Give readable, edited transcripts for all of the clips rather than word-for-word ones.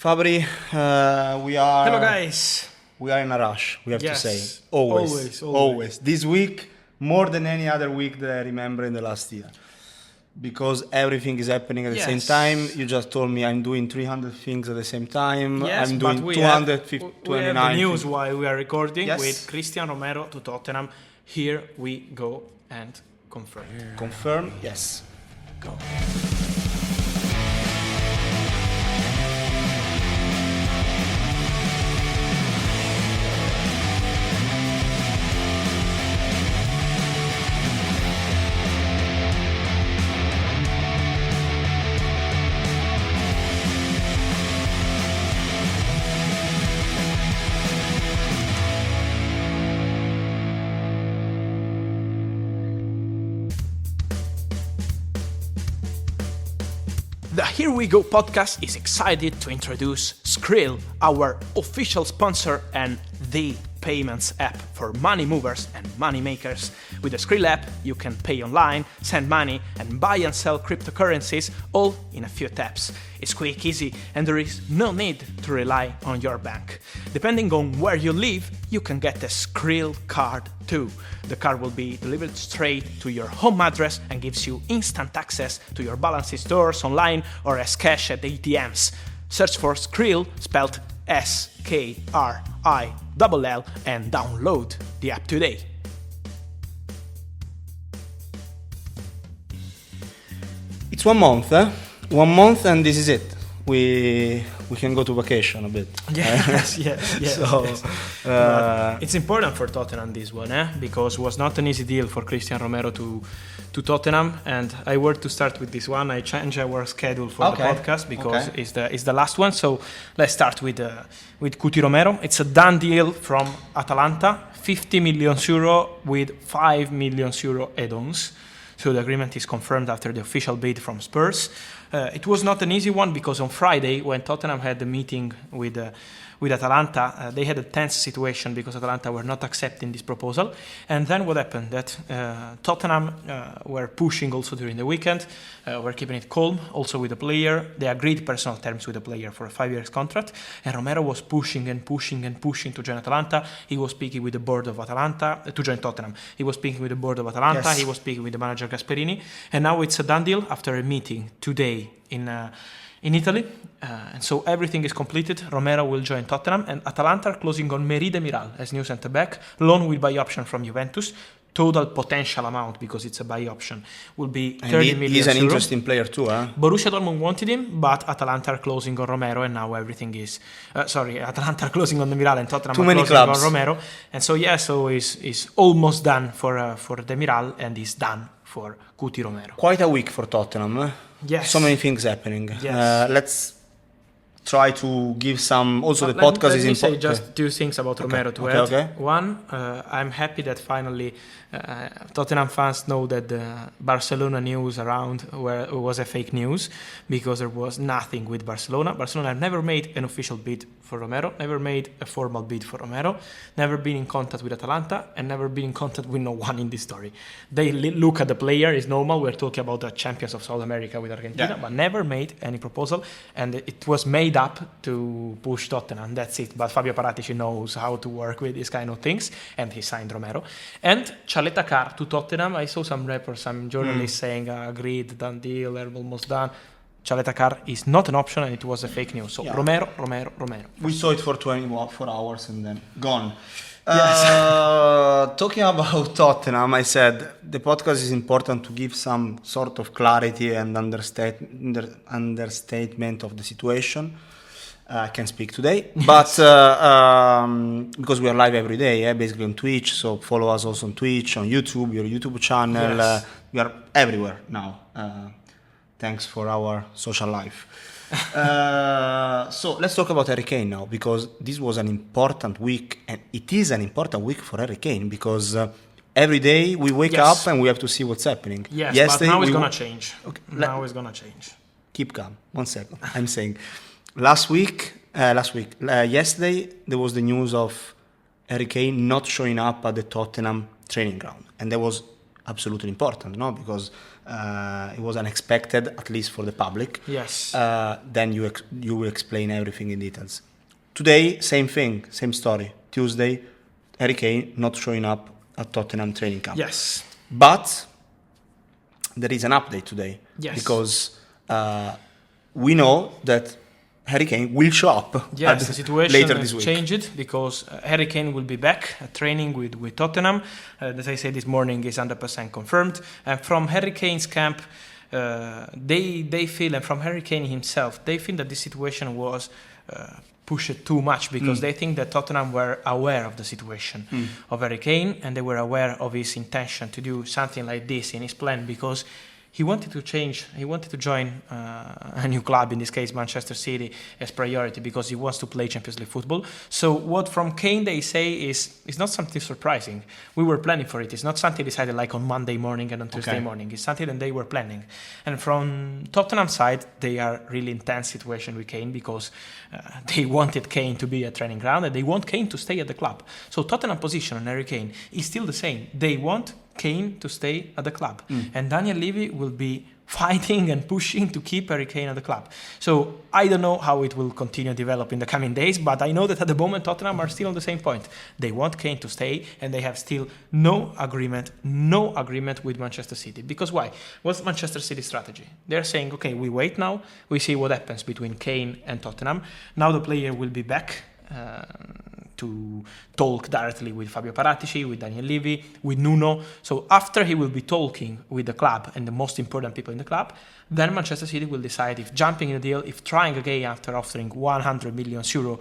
Fabri, we are. Hello, guys. We are in a rush. We have to Yes. say always. This week more than any other week that I remember in the last year, because everything is happening at the same Yes. time. You just told me I'm doing 300 things at the same time. Yes, I'm but doing we 229 have the news things. while we are recording Yes. with Cristian Romero to Tottenham. Here we go and confirm. Confirm? Yes. Go. The Here We Go podcast is excited to introduce Skrill, our official sponsor and the payments app for money movers and money makers. With the Skrill app, you can pay online, send money, and buy and sell cryptocurrencies all in a few taps. It's quick, easy, and there is no need to rely on your bank. Depending on where you live, you can get a Skrill card too. The card will be delivered straight to your home address and gives you instant access to your balance in stores, online, or as cash at ATMs. Search for Skrill, spelled SKRILL, and download the app today. It's 1 month, eh? 1 month, and this is it. We can go to vacation a bit. Yes. So, But it's important for Tottenham, this one, because it was not an easy deal for Cristian Romero to Tottenham, and I were to start with this one. I changed our schedule for the podcast because it's the last one. So let's start with Cuti Romero. It's a done deal from Atalanta, 50 million euro with 5 million euro add-ons. So the agreement is confirmed after the official bid from Spurs. It was not an easy one because on Friday, when Tottenham had the meeting with Atalanta, they had a tense situation because Atalanta were not accepting this proposal. And then what happened? That Tottenham were pushing also during the weekend, were keeping it calm, also with the player. They agreed personal terms with the player for a 5-year contract. And Romero was pushing to join Atalanta. He was speaking with the board of Atalanta to join Tottenham. He was speaking with the board of Atalanta. Yes. He was speaking with the manager Gasperini. And now it's a done deal after a meeting today in Italy, and so everything is completed. Romero will join Tottenham, and Atalanta are closing on Merih Demiral as new centre-back, loan with buy option from Juventus. Total potential amount, because it's a buy option, will be 30 million. He's an euro. interesting player too, huh? Borussia Dortmund wanted him, but Atalanta are closing on Romero, and now everything is... Atalanta are closing on Demiral, and Tottenham Too are many closing clubs. on Romero. And so, it's almost done for Demiral, and is done for Cuti Romero. Quite a week for Tottenham. Eh? Yes. So many things happening. Yes. Let's try to give some. Also, the Let podcast is me say important. just two things about Romero to add. Okay. One, I'm happy that finally Tottenham fans know that the Barcelona news around was a fake news, because there was nothing with Barcelona. Barcelona have never made an official bid for Romero, never made a formal bid for Romero, never been in contact with Atalanta, and never been in contact with no one in this story. They look at the player, it's normal, we're talking about the champions of South America with Argentina, but never made any proposal, and it was made up to push Tottenham, that's it. But Fabio Paratici knows how to work with these kind of things, and he signed Romero. And Chaleta Car to Tottenham, I saw some reports, some journalists saying agreed, done deal, they're almost done. Chaleta Car is not an option, and it was a fake news. So Romero. We saw it for 24 hours and then gone. Yes. Talking about Tottenham, I said the podcast is important to give some sort of clarity and understatement of the situation. I can speak today, but because we are live every day, basically on Twitch, so follow us also on Twitch, on YouTube, your YouTube channel. Yes. We are everywhere now. Thanks for our social life. So let's talk about Harry Kane now, because this was an important week, and it is an important week for Harry Kane, because every day we wake up and we have to see what's happening. Yes, Yesterday, but now it's going to change. Okay. Now it's going to change. Keep calm. 1 second. I'm saying yesterday there was the news of Harry Kane not showing up at the Tottenham training ground, and that was absolutely important, no? Because it was unexpected, at least for the public. Yes. Then you will explain everything in details. Today, same thing, same story. Tuesday, Harry Kane not showing up at Tottenham training camp. Yes. But there is an update today. Yes. Because we know that Harry Kane will show up yes, the situation later has this week. changed because Harry Kane will be back at training with Tottenham. As I said this morning, is 100% confirmed. And from Harry Kane's camp, they feel, and from Harry Kane himself, they feel that this situation was pushed too much because they think that Tottenham were aware of the situation of Harry Kane, and they were aware of his intention to do something like this in his plan because he wanted to change. He wanted to join a new club, in this case Manchester City, as priority because he wants to play Champions League football. So what from Kane they say is not something surprising. We were planning for it. It's not something decided like on Monday morning and on Tuesday morning. It's something that they were planning. And from Tottenham side, they are really intense situation with Kane because they wanted Kane to be at training ground and they want Kane to stay at the club. So Tottenham position on Harry Kane is still the same. They want Kane to stay at the club. And Daniel Levy will be fighting and pushing to keep Harry Kane at the club. So I don't know how it will continue to develop in the coming days, but I know that at the moment Tottenham are still on the same point. They want Kane to stay and they have still no agreement with Manchester City. Because why? What's Manchester City's strategy? They're saying, okay, we wait now, we see what happens between Kane and Tottenham. Now the player will be back to talk directly with Fabio Paratici, with Daniel Levy, with Nuno. So after he will be talking with the club and the most important people in the club, then Manchester City will decide if jumping in the deal, if trying again after offering 100 million euro,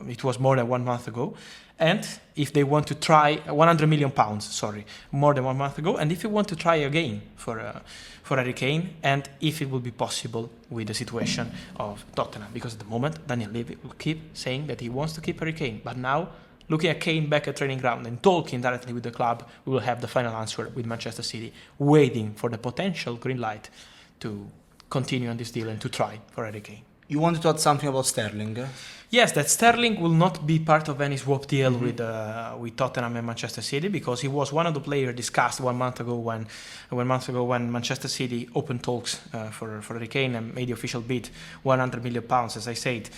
it was more than 1 month ago, and if they want to try 100 million pounds, more than 1 month ago, and if you want to try again for Harry Kane, and if it will be possible with the situation of Tottenham, because at the moment Daniel Levy will keep saying that he wants to keep Harry Kane, but now looking at Kane back at training ground and talking directly with the club, we will have the final answer with Manchester City, waiting for the potential green light to continue on this deal and to try for Harry Kane. You wanted to add something about Sterling? Yes, that Sterling will not be part of any swap deal with Tottenham and Manchester City because he was one of the players discussed 1 month ago when Manchester City opened talks for Harry Kane and made the official bid 100 million pounds, as I said,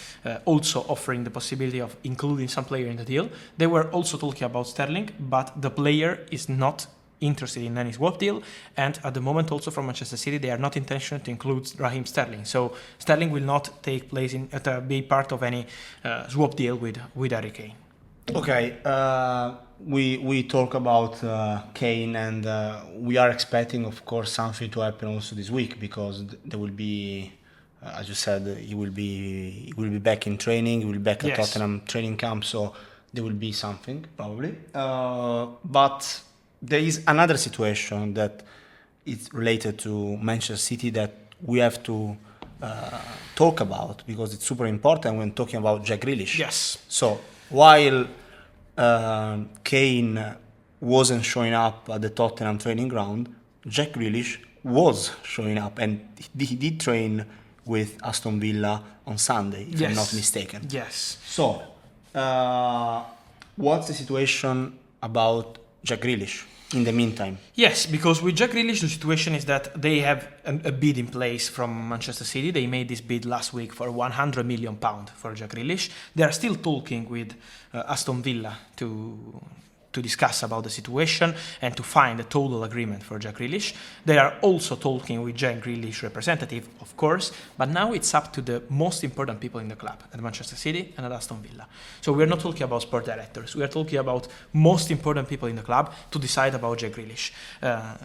also offering the possibility of including some player in the deal. They were also talking about Sterling, but the player is not interested in any swap deal, and at the moment also from Manchester City they are not intentional to include Raheem Sterling, so Sterling will not take place be part of any swap deal with Harry Kane. Okay, we talk about Kane, and we are expecting of course something to happen also this week because there will be, as you said, he will be back in training, he will be back at Tottenham training camp, so there will be something probably, but there is another situation that is related to Manchester City that we have to talk about because it's super important when talking about Jack Grealish. Yes. So while Kane wasn't showing up at the Tottenham training ground, Jack Grealish was showing up, and he did train with Aston Villa on Sunday, if I'm not mistaken. Yes. So, what's the situation about Jack Grealish in the meantime? Yes, because with Jack Grealish, the situation is that they have a bid in place from Manchester City. They made this bid last week for £100 million for Jack Grealish. They are still talking with Aston Villa to discuss about the situation and to find a total agreement for Jack Grealish. They are also talking with Jack Grealish representative, of course, but now it's up to the most important people in the club, at Manchester City and at Aston Villa. So we're not talking about sport directors, we are talking about most important people in the club to decide about Jack Grealish.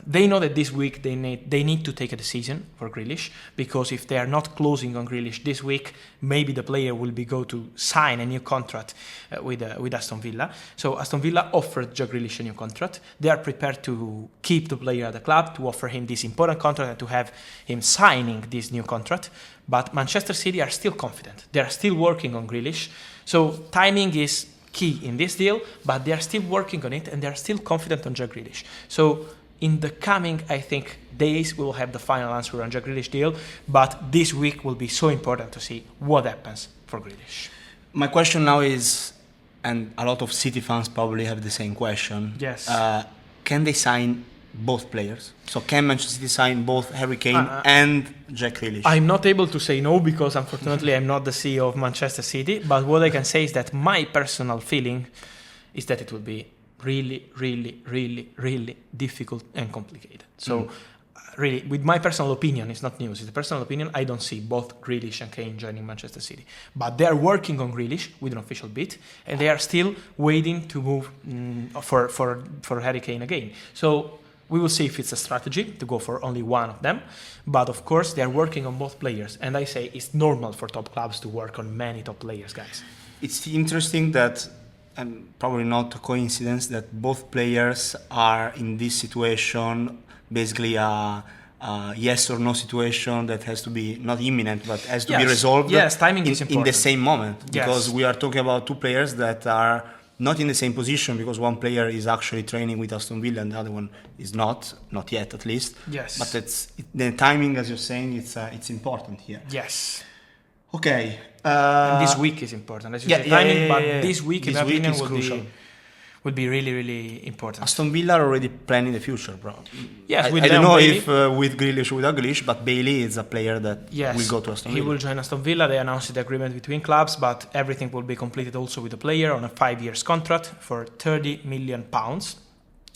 They know that this week they need to take a decision for Grealish, because if they are not closing on Grealish this week, maybe the player will go to sign a new contract with Aston Villa. So Aston Villa offered Jack Grealish a new contract. They are prepared to keep the player at the club, to offer him this important contract and to have him signing this new contract. But Manchester City are still confident. They are still working on Grealish. So timing is key in this deal, but they are still working on it and they are still confident on Jack Grealish. So in the coming, I think, days, we will have the final answer on Jack Grealish deal, but this week will be so important to see what happens for Grealish. My question now is, and a lot of City fans probably have the same question. Yes. Can they sign both players? So can Manchester City sign both Harry Kane and Jack Grealish? I'm not able to say no because unfortunately I'm not the CEO of Manchester City. But what I can say is that my personal feeling is that it will be really, really, really, really difficult and complicated. So really, with my personal opinion, it's not news, it's a personal opinion, I don't see both Grealish and Kane joining Manchester City. But they are working on Grealish with an official bid, and they are still waiting to move for Harry Kane again. So we will see if it's a strategy to go for only one of them. But of course, they are working on both players. And I say it's normal for top clubs to work on many top players, guys. It's interesting that, and probably not a coincidence, that both players are in this situation, basically a yes or no situation that has to be not imminent, but has to be resolved. Yes, timing is important. In the same moment, Yes. because we are talking about two players that are not in the same position, because one player is actually training with Aston Villa and the other one is not yet at least. Yes. But the timing, as you're saying, it's important here. Yes. Okay. And this week is important, as you say, timing, but this week, in my opinion, will be really, really important. Aston Villa are already planning the future, bro. Yes, I don't know if with Grealish or without Grealish, but Bailey is a player that will go to Aston Villa. He will join Aston Villa. They announced the agreement between clubs, but everything will be completed also with the player on a 5-year contract for £30 million.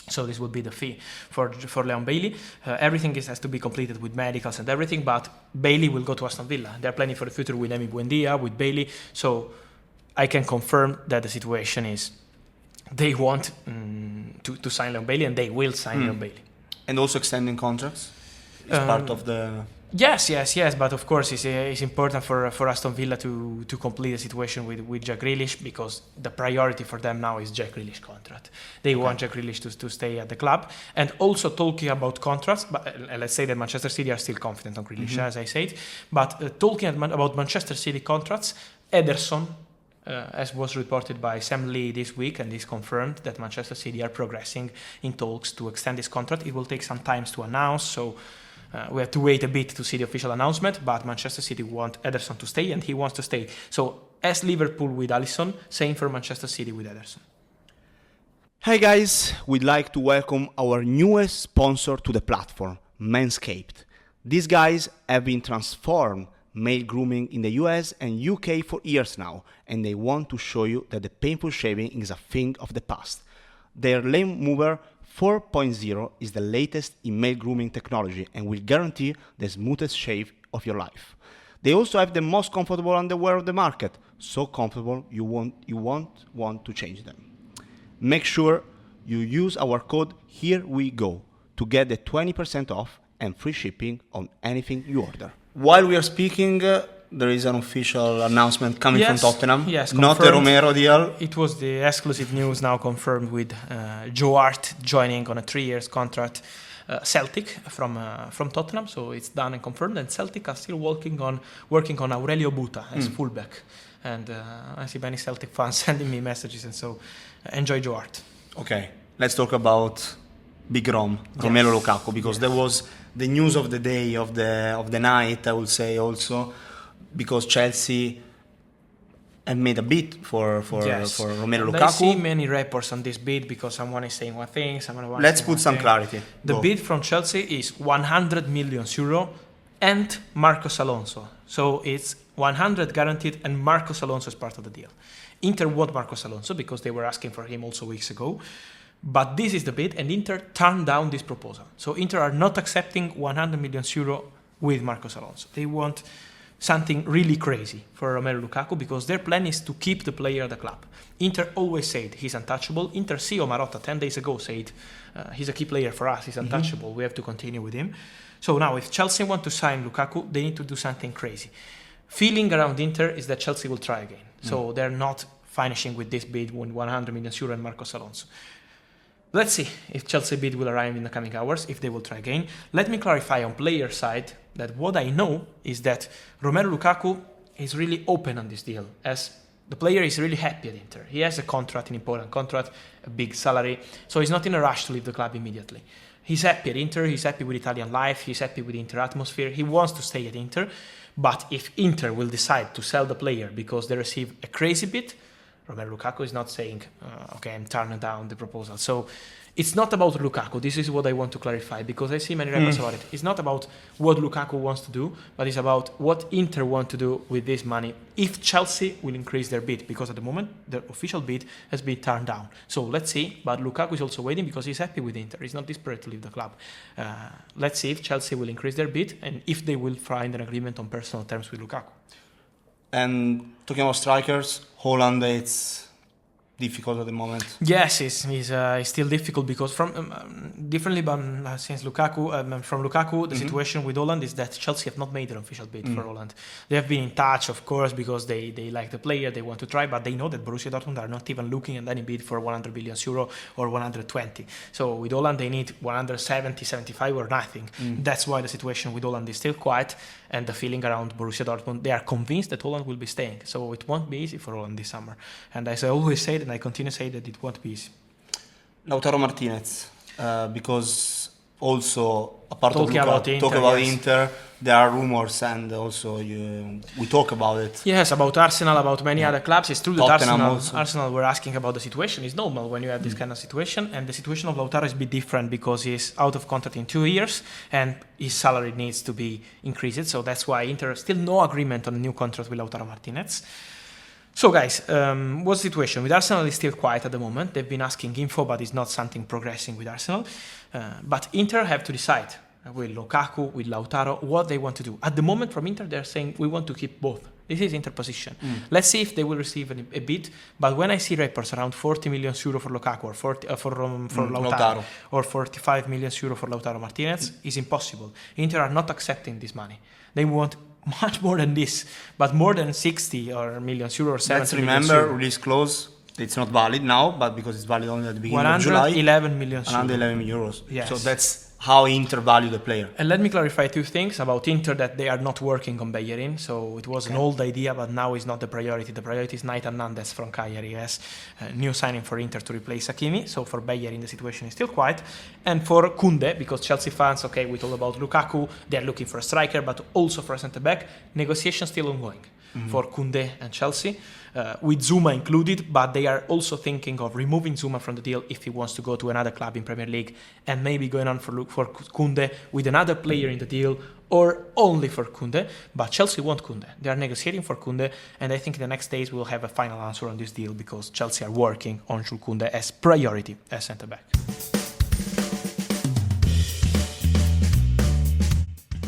So this will be the fee for Leon Bailey. Everything has to be completed with medicals and everything, but Bailey will go to Aston Villa. They're planning for the future with Emi Buendia, with Bailey. So I can confirm that the situation is they want to sign Leon Bailey, and they will sign Leon Bailey. And also extending contracts is part of the... Yes, but of course it's important for Aston Villa to complete the situation with Jack Grealish, because the priority for them now is Jack Grealish contract. They want Jack Grealish to stay at the club. And also talking about contracts, but let's say that Manchester City are still confident on Grealish, as I said. But talking about Manchester City contracts, Ederson, as was reported by Sam Lee this week, and is confirmed that Manchester City are progressing in talks to extend this contract. It will take some time to announce, so we have to wait a bit to see the official announcement, but Manchester City want Ederson to stay, and he wants to stay. So as Liverpool with Alisson, same for Manchester City with Ederson. Hey guys, we'd like to welcome our newest sponsor to the platform, Manscaped. These guys have been transformed male grooming in the US and UK for years now, and they want to show you that the painful shaving is a thing of the past. Their Lane Mover 4.0 is the latest in male grooming technology and will guarantee the smoothest shave of your life. They also have the most comfortable underwear of the market, so comfortable you won't want to change them. Make sure you use our code HEREWEGO to get the 20% off and free shipping on anything you order. While we are speaking, there is an official announcement coming from Tottenham. Yes, not the Romero deal. It was the exclusive news now confirmed with Joe Hart joining on a 3-year contract. Celtic from Tottenham, so it's done and confirmed. And Celtic are still working on Aurelio Buta as fullback. And I see many Celtic fans sending me messages, and so enjoy Joe Hart. Okay, let's talk about Big Romelu Lukaku, because there was the news of the day, of the night, I would say also, because Chelsea have made a bid for Romelu Lukaku. I see many reports on this bid because someone is saying one thing, Let's put some clarity. The bid from Chelsea is 100 million euro and Marcos Alonso. So it's 100 guaranteed, and Marcos Alonso is part of the deal. Inter want Marcos Alonso because they were asking for him also weeks ago. But this is the bid, and Inter turned down this proposal. So Inter are not accepting 100 million euro with Marcos Alonso. They want something really crazy for Romelu Lukaku because their plan is to keep the player at the club. Inter always said he's untouchable. Inter CEO Marotta 10 days ago said he's a key player for us, he's untouchable, we have to continue with him. So now if Chelsea want to sign Lukaku, they need to do something crazy. Feeling around Inter is that Chelsea will try again. So they're not finishing with this bid with 100 million euro and Marcos Alonso. Let's see if Chelsea bid will arrive in the coming hours, if they will try again. Let me clarify on player side that what I know is that Romelu Lukaku is really open on this deal, as the player is really happy at Inter. He has a contract, an important contract, a big salary, so he's not in a rush to leave the club immediately. He's happy at Inter, he's happy with Italian life, he's happy with Inter atmosphere, he wants to stay at Inter, but if Inter will decide to sell the player because they receive a crazy bid, Romelu Lukaku is not saying, okay, I'm turning down the proposal. So it's not about Lukaku. This is what I want to clarify, because I see many reports about it. It's not about what Lukaku wants to do, but it's about what Inter want to do with this money if Chelsea will increase their bid, because at the moment their official bid has been turned down. So let's see, but Lukaku is also waiting because he's happy with Inter. He's not desperate to leave the club. Let's see if Chelsea will increase their bid and if they will find an agreement on personal terms with Lukaku. And talking about strikers, Holland, it's difficult at the moment. Yes, it's still difficult because from differently, but since Lukaku, from Lukaku, the situation with Holland is that Chelsea have not made an official bid for Holland. They have been in touch, of course, because they like the player, they want to try, but they know that Borussia Dortmund are not even looking at any bid for 100 billion euro or 120. So with Holland, they need 170, 75 or nothing. That's why the situation with Holland is still quiet, and the feeling around Borussia Dortmund, they are convinced that Holland will be staying. So it won't be easy for Holland this summer. And as I always said, and I continue to say, that it won't be easy. Lautaro Martinez, because also apart Talking of about Lukaku, Inter, talk about yes. Inter, there are rumors, and also we talk about it. Yes, about Arsenal, about many other clubs. It's true that Tottenham Arsenal were asking about the situation. It's normal when you have this kind of situation, and the situation of Lautaro is a bit different because he's out of contract in 2 years and his salary needs to be increased. So that's why Inter still no agreement on a new contract with Lautaro Martinez. So guys, what's the situation? With Arsenal, it's still quiet at the moment. They've been asking info, but it's not something progressing with Arsenal. But Inter have to decide with Lukaku, with Lautaro, what they want to do. At the moment, from Inter, they're saying we want to keep both. This is Inter position. Let's see if they will receive a bid. But when I see reports around 40 million euro for Lukaku or for Lautaro, or 45 million euro for Lautaro Martinez, it's impossible. Inter are not accepting this money. They want much more than this, but more than 60 or million euro or 70 Let's million remember, euro. release clause, it's not valid now, but because it's valid only at the beginning of July. 111 million euro. 111 euros. Yes. So that's how Inter value the player. And let me clarify two things about Inter, that they are not working on Bellerin. So it was an old idea, but now it's not the priority. The priority is Nathan Nandes from Cagliari as a new signing for Inter to replace Hakimi. So for Bellerin, the situation is still quiet. And for Koundé, because Chelsea fans, okay, we talk about Lukaku, they're looking for a striker, but also for a centre-back. Negotiations still ongoing for Koundé and Chelsea, with Zuma included, but they are also thinking of removing Zuma from the deal if he wants to go to another club in Premier League, and maybe going on for Koundé with another player in the deal, or only for Koundé. But Chelsea want Koundé. They are negotiating for Koundé, and I think in the next days we'll have a final answer on this deal, because Chelsea are working on Jules Koundé as priority as centre-back.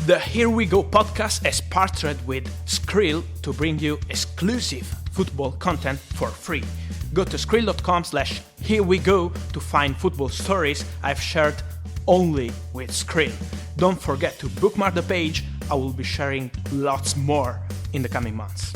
The Here We Go podcast is partnered with Skrill to bring you exclusive football content for free. Go to skrill.com/herewego to find football stories I've shared only with Skrill. Don't forget to bookmark the page. I will be sharing lots more in the coming months.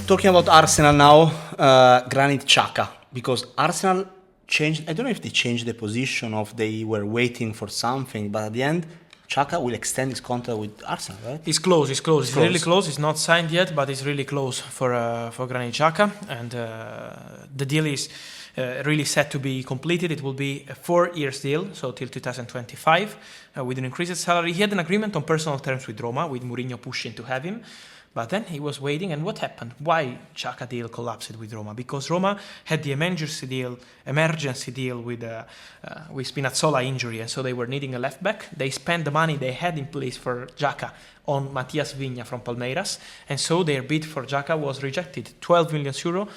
Talking about Arsenal now, Granit Xhaka, because Arsenal changed, I don't know if they changed the position of they were waiting for something, but at the end, Xhaka will extend his contract with Arsenal, right? It's close. It's really close. It's not signed yet, but it's really close for Granit Xhaka, and the deal is really set to be completed. It will be a 4 years deal, so till 2025, with an increased salary. He had an agreement on personal terms with Roma, with Mourinho pushing to have him. But then he was waiting, and what happened? Why Xhaka deal collapsed with Roma? Because Roma had the emergency deal with Spinazzola injury, and so they were needing a left back. They spent the money they had in place for Xhaka on Matias Vigna from Palmeiras, and so their bid for Xhaka was rejected, 12 million euro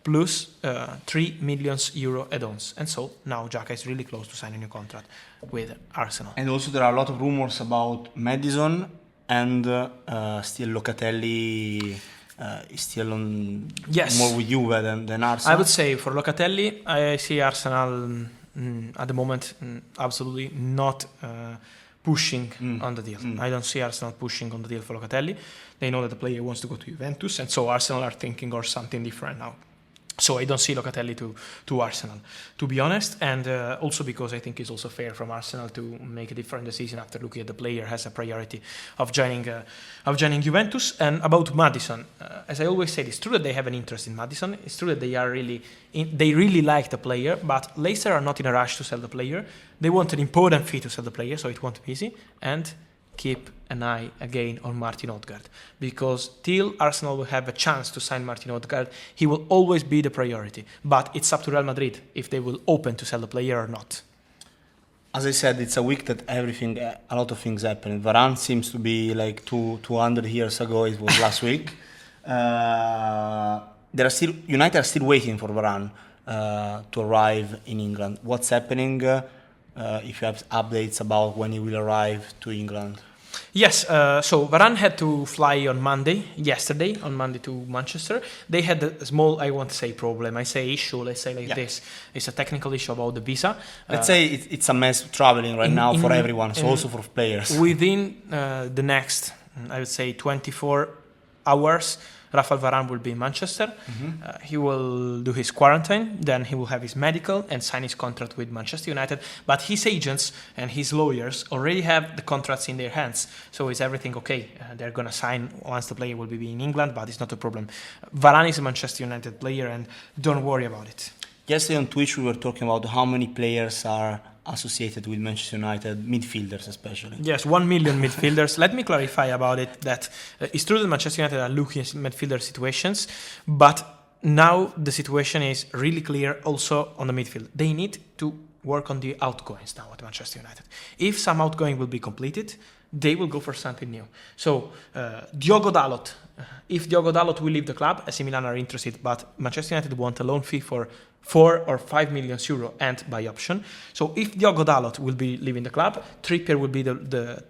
plus 3 million euro add-ons. And so now Xhaka is really close to signing a new contract with Arsenal. And also there are a lot of rumors about Maddison, and still Locatelli is still on more with Juve than Arsenal. I would say for Locatelli, I see Arsenal at the moment absolutely not pushing on the deal. I don't see Arsenal pushing on the deal for Locatelli. They know that the player wants to go to Juventus, and so Arsenal are thinking of something different now. So I don't see Locatelli to Arsenal, to be honest, and also because I think it's also fair from Arsenal to make a different decision after looking at the player has a priority of joining Juventus. And about Maddison, as I always say, it's true that they have an interest in Maddison. It's true that they really like the player, but Leicester are not in a rush to sell the player. They want an important fee to sell the player, so it won't be easy. And keep an eye again on Martin Odegaard, because till Arsenal will have a chance to sign Martin Odegaard, he will always be the priority. But it's up to Real Madrid if they will open to sell the player or not. As I said, it's a week that a lot of things happen. Varane seems to be like 200 years ago. It was last week. United are still waiting for Varane to arrive in England. What's happening? If you have updates about when he will arrive to England. Yes, so Varane had to fly yesterday on Monday to Manchester. They had a small, I won't say problem, I say issue, let's say this. It's a technical issue about the visa. Let's say it's a mess traveling right now for everyone, so also for players. Within the next, I would say 24 hours, Rafael Varane will be in Manchester. He will do his quarantine, then he will have his medical and sign his contract with Manchester United. But his agents and his lawyers already have the contracts in their hands. So is everything okay? They're going to sign once the player will be in England, but it's not a problem. Varane is a Manchester United player, and don't worry about it. Yesterday on Twitch we were talking about how many players are associated with Manchester United, midfielders especially. Yes, 1 million midfielders. Let me clarify about it that it's true that Manchester United are looking at midfielder situations, but now the situation is really clear also on the midfield. They need to work on the outgoings now at Manchester United. If some outgoing will be completed, they will go for something new. So Diogo Dalot, if Diogo Dalot will leave the club, AC Milan are interested, but Manchester United want a loan fee for 4 or 5 million euro and by option. So if Diogo Dalot will be leaving the club, Trippier will be the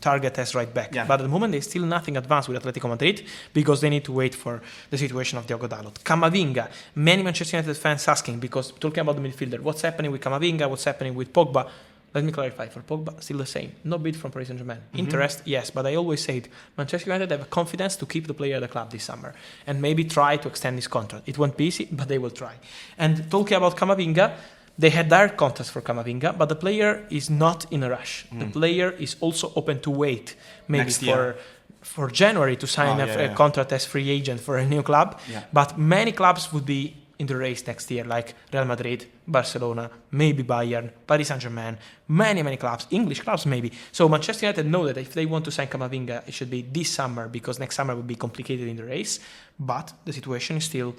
target as right back. Yeah. But at the moment, there's still nothing advanced with Atletico Madrid because they need to wait for the situation of Diogo Dalot. Camavinga, many Manchester United fans asking, because talking about the midfielder, what's happening with Camavinga, what's happening with Pogba? Let me clarify, for Pogba, still the same. No bid from Paris Saint-Germain. Interest, yes, but I always said Manchester United have confidence to keep the player at the club this summer and maybe try to extend his contract. It won't be easy, but they will try. And talking about Camavinga, they had direct contacts for Camavinga, but the player is not in a rush. The player is also open to wait maybe for January to sign a contract as free agent for a new club. Yeah. But many clubs would be in the race next year, like Real Madrid, Barcelona, maybe Bayern, Paris Saint-Germain, many clubs, English clubs maybe. So Manchester United know that if they want to sign Camavinga, it should be this summer, because next summer will be complicated in the race. But the situation is still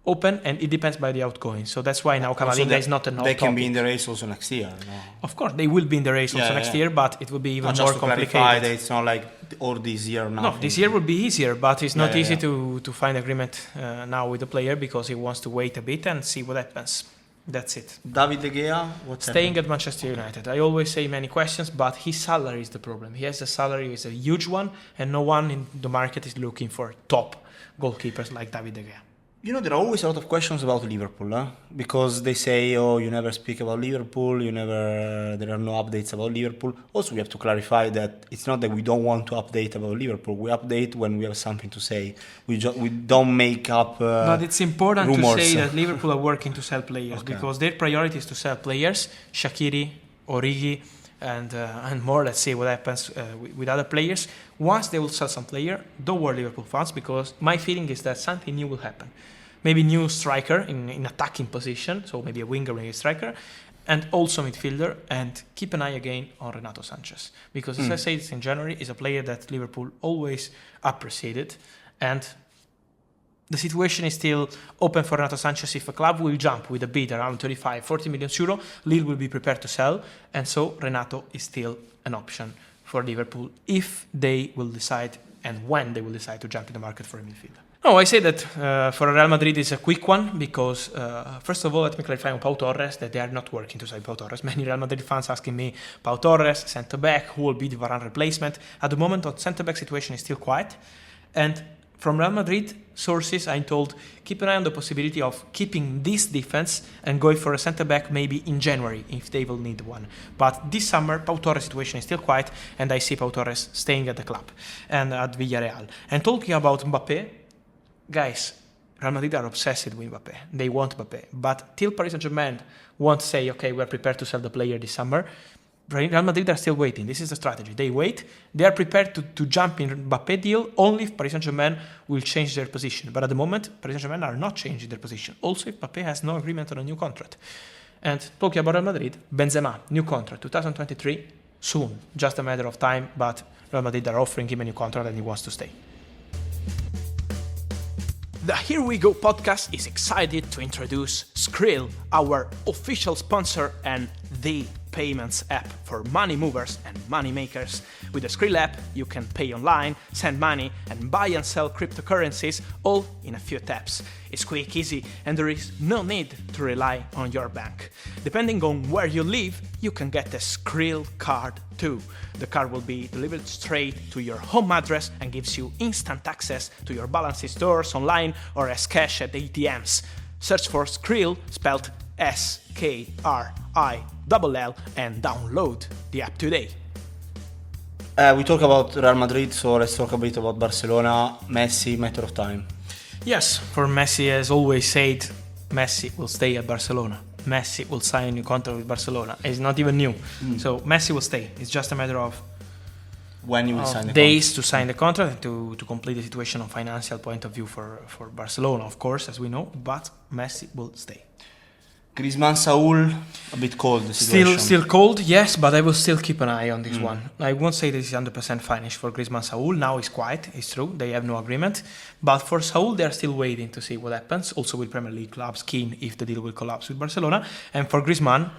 open, and it depends by the outgoing. So that's why now Camavinga is not a They can be in the race also next year. No? Of course, they will be in the race also next year, but it will be even more complicated. Clarify, it's not like all this year now. No, this year will be easier, but it's not easy to find agreement now with the player because he wants to wait a bit and see what happens. That's it. David De Gea, what's staying at Manchester United. I always say many questions, but his salary is the problem. He has a salary, is a huge one, and no one in the market is looking for top goalkeepers like David De Gea. You know, there are always a lot of questions about Liverpool, because they say, oh, you never speak about Liverpool, there are no updates about Liverpool. Also, we have to clarify that it's not that we don't want to update about Liverpool. We update when we have something to say. We don't make up But it's important rumors. To say that Liverpool are working to sell players, because their priority is to sell players, Shaqiri, Origi, and more. Let's see what happens with other players. Once they will sell some player, don't worry, Liverpool fans, because my feeling is that something new will happen. Maybe new striker in attacking position, so maybe a winger, maybe a striker, and also midfielder. And keep an eye again on Renato Sanchez, because as I said in January, is a player that Liverpool always appreciated, and the situation is still open for Renato Sanchez. If a club will jump with a bid around 35-40 million euro, Lille will be prepared to sell, and so Renato is still an option for Liverpool if they will decide and when they will decide to jump in the market for a midfielder. No, I say that for Real Madrid it's a quick one because, first of all, let me clarify on Pau Torres that they are not working to sell Pau Torres. Many Real Madrid fans asking me, Pau Torres, centre-back, who will be the Varane replacement? At the moment, the centre-back situation is still quiet, and from Real Madrid sources, I'm told, keep an eye on the possibility of keeping this defense and going for a centre-back maybe in January if they will need one. But this summer, Pau Torres' situation is still quiet, and I see Pau Torres staying at the club and at Villarreal. And talking about Mbappé, guys, Real Madrid are obsessed with Mbappé. They want Mbappé. But till Paris Saint-Germain won't say, okay, we're prepared to sell the player this summer, Real Madrid are still waiting. This is the strategy. They wait. They are prepared to jump in Mbappé deal only if Paris Saint-Germain will change their position. But at the moment, Paris Saint-Germain are not changing their position. Also, if Mbappé has no agreement on a new contract. And talking about Real Madrid, Benzema, new contract, 2023, soon. Just a matter of time, but Real Madrid are offering him a new contract and he wants to stay. The Here We Go podcast is excited to introduce Skrill, our official sponsor and the payments app for money movers and money makers. With the Skrill app, you can pay online, send money, and buy and sell cryptocurrencies all in a few taps. It's quick, easy, and there is no need to rely on your bank. Depending on where you live, you can get a Skrill card too. The card will be delivered straight to your home address and gives you instant access to your balance in stores, online, or as cash at ATMs. Search for Skrill, spelled SKRILL, and download the app today. We talk about Real Madrid, so let's talk a bit about Barcelona. Messi, matter of time. Yes, for Messi, as always said, Messi will stay at Barcelona. Messi will sign a new contract with Barcelona. It's not even new. So Messi will stay. It's just a matter of when you will sign the days contract. to sign the contract and to complete the situation on financial point of view for Barcelona, of course, as we know. But Messi will stay. Griezmann, Saul, a bit cold the situation. Still cold, yes, but I will still keep an eye on this one. I won't say this is 100% finished for Griezmann Saul. Now it's quiet, it's true, they have no agreement. But for Saul, they are still waiting to see what happens. Also with Premier League clubs keen if the deal will collapse with Barcelona. And for Griezmann,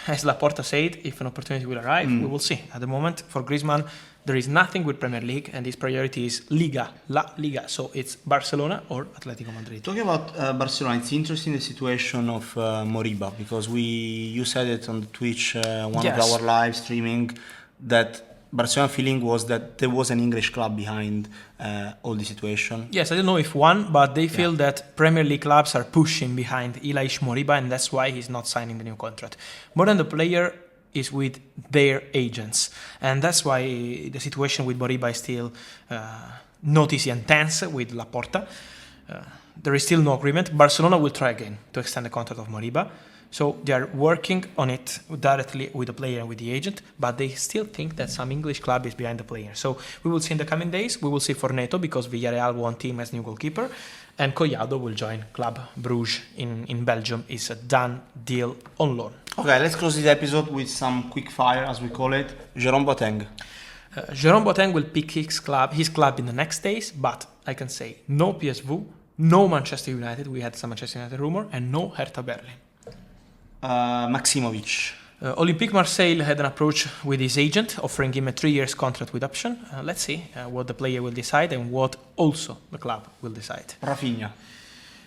as Laporta said, if an opportunity will arrive, we will see. At the moment, for Griezmann, there is nothing with Premier League, and his priority is La Liga. So it's Barcelona or Atletico Madrid. Talking about Barcelona, it's interesting the situation of Moriba, because you said it on the Twitch, one of our live streaming, that Barcelona feeling was that there was an English club behind all the situation. Yes, I don't know if one, but they feel that Premier League clubs are pushing behind Ilaish Moriba, and that's why he's not signing the new contract. More than the player is with their agents, and that's why the situation with Moriba is still not easy and tense with Laporta. There is still no agreement. Barcelona will try again to extend the contract of Moriba. So they are working on it directly with the player and with the agent, but they still think that some English club is behind the player. So we will see in the coming days. We will see for Neto, because Villarreal want him as new goalkeeper, and Collado will join Club Bruges in Belgium. It's a done deal on loan. Okay, let's close this episode with some quick fire, as we call it. Jerome Boateng. Jerome Boateng will pick his club in the next days, but I can say no PSV, no Manchester United. We had some Manchester United rumor, and no Hertha Berlin. Maximovic. Olympique Marseille had an approach with his agent, offering him a 3 years contract with option. Let's see what the player will decide and what also the club will decide. Rafinha.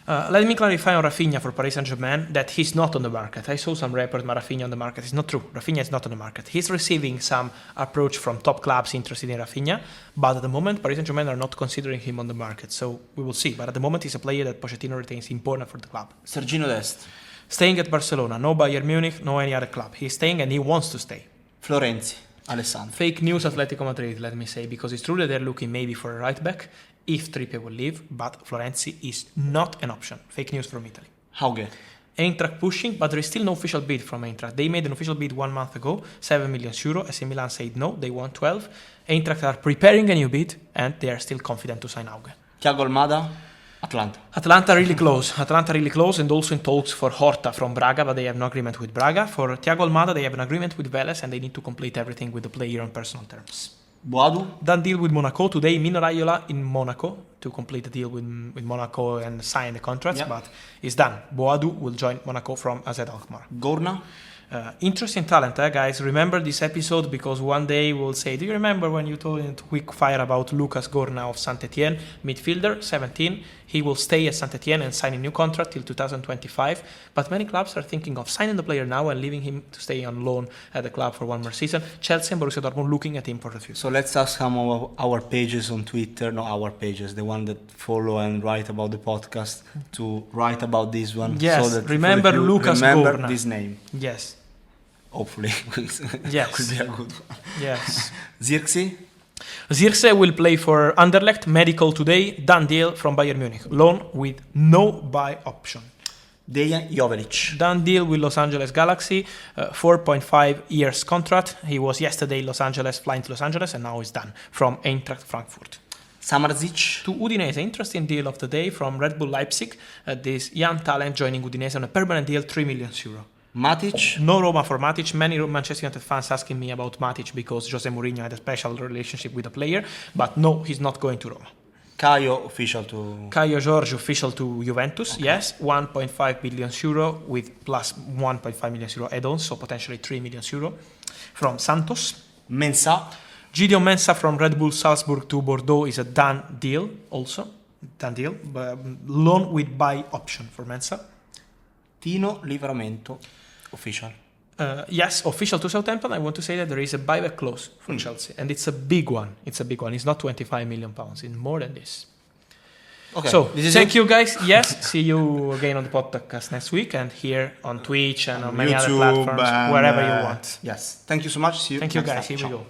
Let me clarify on Rafinha for Paris Saint-Germain that he's not on the market. I saw some reports about Rafinha on the market. It's not true. Rafinha is not on the market. He's receiving some approach from top clubs interested in Rafinha, but at the moment Paris Saint-Germain are not considering him on the market. So we will see. But at the moment he's a player that Pochettino retains important for the club. Sergino Dest. Staying at Barcelona, no Bayern Munich, no any other club. He's staying and he wants to stay. Florenzi. Alessandro. Fake news Atletico Madrid, let me say, because it's true that they're looking maybe for a right back if Trippier will leave, but Florenzi is not an option. Fake news from Italy. Hauge. Eintracht pushing, but there is still no official bid from Eintracht. They made an official bid 1 month ago, 7 million euro. AC Milan said no, they want 12. Eintracht are preparing a new bid, and they are still confident to sign Hauge. Thiago Almada. Atlanta really close, and also in talks for Horta from Braga, but they have no agreement with Braga. For Thiago Almada, they have an agreement with Vélez, and they need to complete everything with the player on personal terms. Boadu. Done deal with Monaco today. Mino Raiola in Monaco to complete the deal with Monaco and sign the contracts, but it's done. Boadu will join Monaco from AZ Alkmaar. Gorna. Interesting talent, guys. Remember this episode because one day we'll say, do you remember when you told in quick fire about Lucas Gorna of Saint-Etienne, midfielder, 17? He will stay at Saint-Etienne and sign a new contract till 2025. But many clubs are thinking of signing the player now and leaving him to stay on loan at the club for one more season. Chelsea and Borussia Dortmund looking at him for the future. So let's ask some of our pages on Twitter, not our pages, the one that follow and write about the podcast, to write about this one. Yes, so that remember Lucas remember Gorna. This name. Yes. Hopefully, yes. could be a good one. Yes. Zirkzee? Zirkzee will play for Anderlecht, medical today, done deal from Bayern Munich, loan with no buy option. Dejan Joveljic. Done deal with Los Angeles Galaxy, 4.5 years contract. He was yesterday flying to Los Angeles, and now he's done from Eintracht Frankfurt. Samardzic. To Udinese, interesting deal of the day from Red Bull Leipzig. This young talent joining Udinese on a permanent deal, 3 million euro. Matic. No Roma for Matic. Many Manchester United fans asking me about Matic because Jose Mourinho had a special relationship with the player, but no, he's not going to Roma. Caio official to... Caio Jorge official to Juventus, okay. Yes, 1.5 billion euro with plus 1.5 million euro add-ons, so potentially 3 million euro. From Santos. Mensah. Gideon Mensah from Red Bull Salzburg to Bordeaux is a done deal also. Done deal. Loan with buy option for Mensah. Tino Livramento. Official. Yes, official to Southampton. I want to say that there is a buyback clause for Chelsea, and it's a big one. It's a big one. It's not 25 million pounds. It's more than this. Okay. So thank you, guys. Yes, see you again on the podcast next week, and here on Twitch and on many YouTube, other platforms, wherever you want. Yes. Thank you so much. See you. Thank you, next guys. time. Here we Ciao. go.